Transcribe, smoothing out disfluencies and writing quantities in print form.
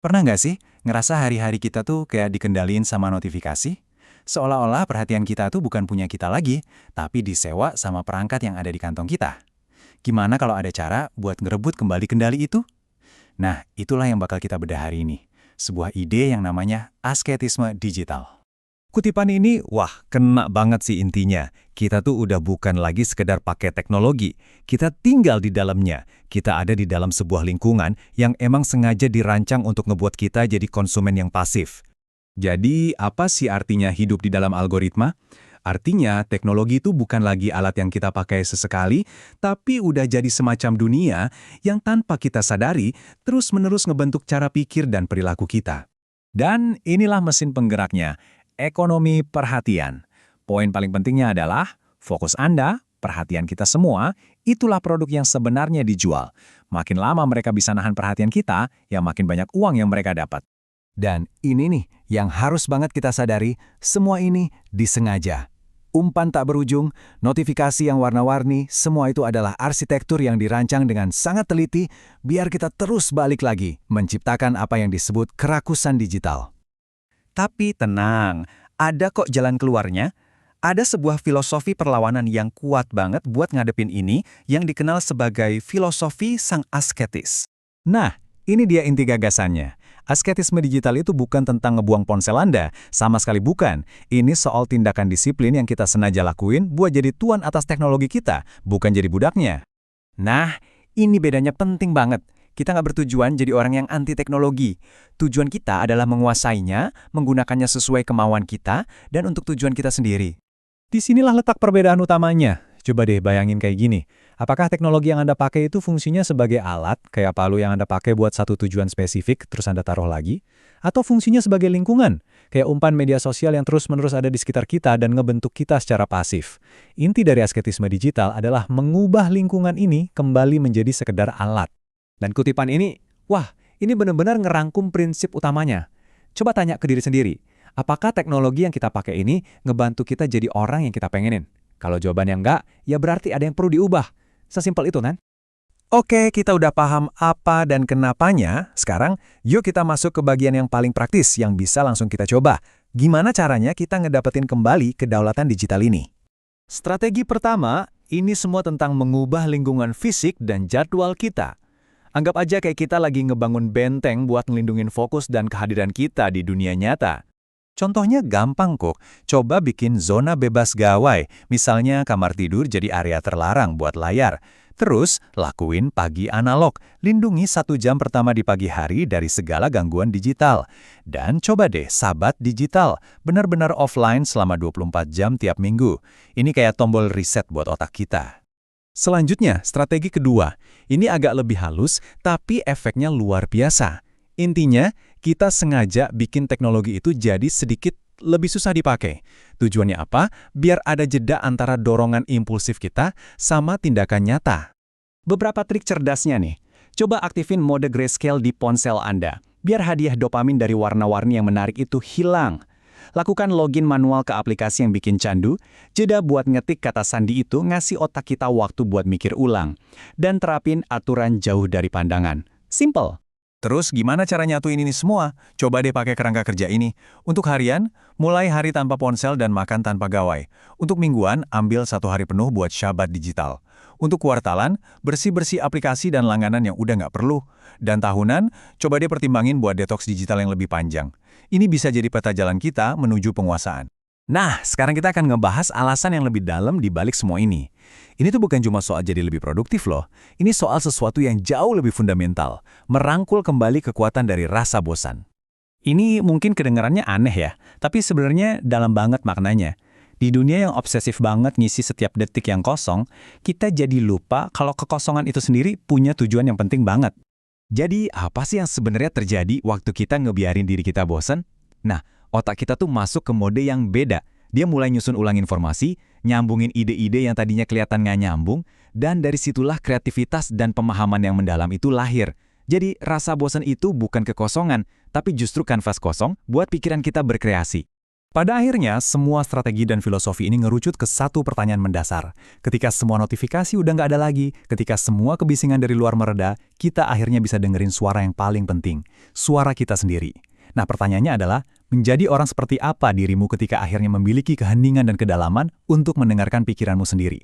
Pernah nggak sih ngerasa hari-hari kita tuh kayak dikendaliin sama notifikasi? Seolah-olah perhatian kita tuh bukan punya kita lagi, tapi disewa sama perangkat yang ada di kantong kita. Gimana kalau ada cara buat ngerebut kembali kendali itu? Nah, itulah yang bakal kita bedah hari ini. Sebuah ide yang namanya asketisme digital. Kutipan ini, wah, kena banget sih intinya. Kita tuh udah bukan lagi sekedar pakai teknologi. Kita tinggal di dalamnya. Kita ada di dalam sebuah lingkungan yang emang sengaja dirancang untuk ngebuat kita jadi konsumen yang pasif. Jadi, apa sih artinya hidup di dalam algoritma? Artinya, teknologi itu bukan lagi alat yang kita pakai sesekali, tapi udah jadi semacam dunia yang tanpa kita sadari terus-menerus ngebentuk cara pikir dan perilaku kita. Dan inilah mesin penggeraknya, ekonomi perhatian. Poin paling pentingnya adalah fokus Anda, perhatian kita semua, itulah produk yang sebenarnya dijual. Makin lama mereka bisa nahan perhatian kita, ya makin banyak uang yang mereka dapat. Dan ini nih yang harus banget kita sadari, semua ini disengaja. Umpan tak berujung, notifikasi yang warna-warni, semua itu adalah arsitektur yang dirancang dengan sangat teliti biar kita terus balik lagi menciptakan apa yang disebut kerakusan digital. Tapi tenang, ada kok jalan keluarnya. Ada sebuah filosofi perlawanan yang kuat banget buat ngadepin ini yang dikenal sebagai filosofi sang asketis. Nah, ini dia inti gagasannya. Asketisme digital itu bukan tentang ngebuang ponsel Anda, sama sekali bukan. Ini soal tindakan disiplin yang kita sengaja lakuin buat jadi tuan atas teknologi kita, bukan jadi budaknya. Nah, ini bedanya penting banget. Kita nggak bertujuan jadi orang yang anti teknologi. Tujuan kita adalah menguasainya, menggunakannya sesuai kemauan kita, dan untuk tujuan kita sendiri. Disinilah letak perbedaan utamanya. Coba deh bayangin kayak gini. Apakah teknologi yang Anda pakai itu fungsinya sebagai alat, kayak palu yang Anda pakai buat satu tujuan spesifik, terus Anda taruh lagi? Atau fungsinya sebagai lingkungan, kayak umpan media sosial yang terus-menerus ada di sekitar kita dan ngebentuk kita secara pasif? Inti dari asketisme digital adalah mengubah lingkungan ini kembali menjadi sekedar alat. Dan kutipan ini, wah, ini benar-benar ngerangkum prinsip utamanya. Coba tanya ke diri sendiri, apakah teknologi yang kita pakai ini ngebantu kita jadi orang yang kita pengenin? Kalau jawabannya enggak, ya berarti ada yang perlu diubah. Sesimpel itu kan? Oke, kita udah paham apa dan kenapanya. Sekarang, yuk kita masuk ke bagian yang paling praktis yang bisa langsung kita coba. Gimana caranya kita ngedapetin kembali kedaulatan digital ini? Strategi pertama, ini semua tentang mengubah lingkungan fisik dan jadwal kita. Anggap aja kayak kita lagi ngebangun benteng buat ngelindungin fokus dan kehadiran kita di dunia nyata. Contohnya gampang kok, coba bikin zona bebas gawai, misalnya kamar tidur jadi area terlarang buat layar. Terus, lakuin pagi analog, lindungi 1 jam pertama di pagi hari dari segala gangguan digital. Dan coba deh sabat digital, benar-benar offline selama 24 jam tiap minggu. Ini kayak tombol reset buat otak kita. Selanjutnya, strategi kedua. Ini agak lebih halus, tapi efeknya luar biasa. Intinya, kita sengaja bikin teknologi itu jadi sedikit lebih susah dipakai. Tujuannya apa? Biar ada jeda antara dorongan impulsif kita sama tindakan nyata. Beberapa trik cerdasnya nih. Coba aktifin mode grayscale di ponsel Anda, biar hadiah dopamin dari warna-warni yang menarik itu hilang. Lakukan login manual ke aplikasi yang bikin candu, jeda buat ngetik kata sandi itu ngasih otak kita waktu buat mikir ulang. Dan terapin aturan jauh dari pandangan. Simple. Terus gimana cara nyatuin ini semua? Coba deh pakai kerangka kerja ini. Untuk harian, mulai hari tanpa ponsel dan makan tanpa gawai. Untuk mingguan, ambil 1 hari penuh buat syabat digital. Untuk kuartalan, bersih-bersih aplikasi dan langganan yang udah nggak perlu. Dan tahunan, coba deh pertimbangin buat detox digital yang lebih panjang. Ini bisa jadi peta jalan kita menuju penguasaan. Nah, sekarang kita akan ngebahas alasan yang lebih dalam di balik semua ini. Ini tuh bukan cuma soal jadi lebih produktif loh. Ini soal sesuatu yang jauh lebih fundamental. Merangkul kembali kekuatan dari rasa bosan. Ini mungkin kedengarannya aneh ya, tapi sebenarnya dalam banget maknanya. Di dunia yang obsesif banget ngisi setiap detik yang kosong, kita jadi lupa kalau kekosongan itu sendiri punya tujuan yang penting banget. Jadi, apa sih yang sebenarnya terjadi waktu kita ngebiarin diri kita bosan? Nah, otak kita tuh masuk ke mode yang beda. Dia mulai nyusun ulang informasi, nyambungin ide-ide yang tadinya kelihatan nggak nyambung, dan dari situlah kreativitas dan pemahaman yang mendalam itu lahir. Jadi rasa bosan itu bukan kekosongan, tapi justru kanvas kosong buat pikiran kita berkreasi. Pada akhirnya, semua strategi dan filosofi ini ngerucut ke satu pertanyaan mendasar. Ketika semua notifikasi udah nggak ada lagi, ketika semua kebisingan dari luar mereda, kita akhirnya bisa dengerin suara yang paling penting, suara kita sendiri. Nah, pertanyaannya adalah, menjadi orang seperti apa dirimu ketika akhirnya memiliki keheningan dan kedalaman untuk mendengarkan pikiranmu sendiri?